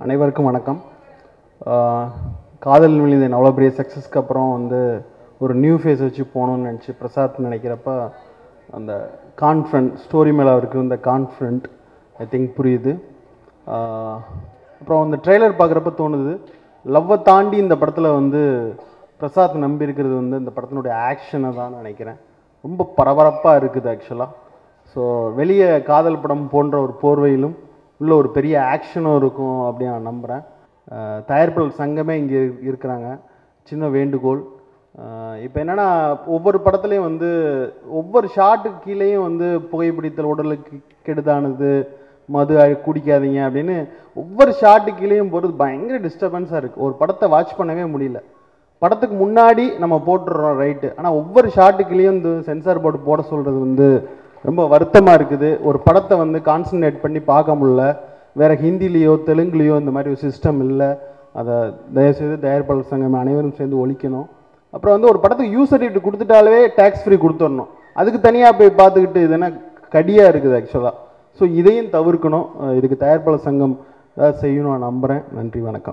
அனைவருக்கும் வணக்கம். காதல் விழுந்தேன் அவ்வளோ பெரிய சக்ஸஸ்க்கு அப்புறம் வந்து ஒரு நியூ ஃபேஸ் வச்சு போகணுன்னு நினச்சி பிரசாத் நினைக்கிறப்ப அந்த கான்ஃபிடன்ட் ஸ்டோரி மேலே அவருக்கு இந்த கான்ஃபிடன்ட் ஐ திங்க் புரியுது. அப்புறம் அந்த ட்ரெய்லர் பார்க்குறப்ப தோணுது, லவ்வை தாண்டி இந்த படத்தில் வந்து பிரசாத் நம்பி இருக்கிறது வந்து இந்த படத்தினுடைய ஆக்ஷனை தான் நினைக்கிறேன். ரொம்ப பரபரப்பாக இருக்குது ஆக்சுவலாக. ஸோ வெளியே காதல் படம் போன்ற ஒரு போர்வையிலும் உள்ள ஒரு பெரிய ஆக்ஷனும் இருக்கும் அப்படின்னு நான் நம்புகிறேன். தயாரிப்பாளர் சங்கமே இங்கே இருக்கிறாங்க. சின்ன வேண்டுகோள், இப்போ என்னென்னா ஒவ்வொரு படத்துலேயும் வந்து ஒவ்வொரு ஷாட்டுக்கு கீழேயும் வந்து புகைப்பிடித்தல் உடலுக்கு கெடுதானது, மது குடிக்காதீங்க அப்படின்னு ஒவ்வொரு ஷாட்டுக்கு கீழேயும் போகிறது பயங்கர டிஸ்டர்பன்ஸாக இருக்குது. ஒரு படத்தை வாட்ச் பண்ணவே முடியல. படத்துக்கு முன்னாடி நம்ம போட்டுடுறோம் ரைட்டு, ஆனால் ஒவ்வொரு ஷாட்டுக்குள்ளேயும் இந்த சென்சார் போர்டு போட சொல்கிறது வந்து ரொம்ப வருத்தமாக இருக்குது. ஒரு படத்தை வந்து கான்சன்ட்ரேட் பண்ணி பார்க்க முடியல. வேறு ஹிந்திலேயோ தெலுங்குலேயோ இந்த மாதிரி ஒரு சிஸ்டம் இல்லை. அதை தயவுசெய்து தயாரிப்பாளர் சங்கம் அனைவரும் சேர்ந்து ஒழிக்கணும். அப்புறம் வந்து ஒரு படத்துக்கு யூஸ் சர்டிஃபிகேட் கொடுத்துட்டாலே டேக்ஸ் ஃப்ரீ கொடுத்துடணும். அதுக்கு தனியாக போய் பார்த்துக்கிட்டு இதுனா கடியாக இருக்குது ஆக்சுவலாக. ஸோ இதையும் தவிர்க்கணும். இதுக்கு தயாரிப்பாளர் சங்கம் ஏதாவது செய்யணும் நான் நம்புகிறேன். நன்றி, வணக்கம்.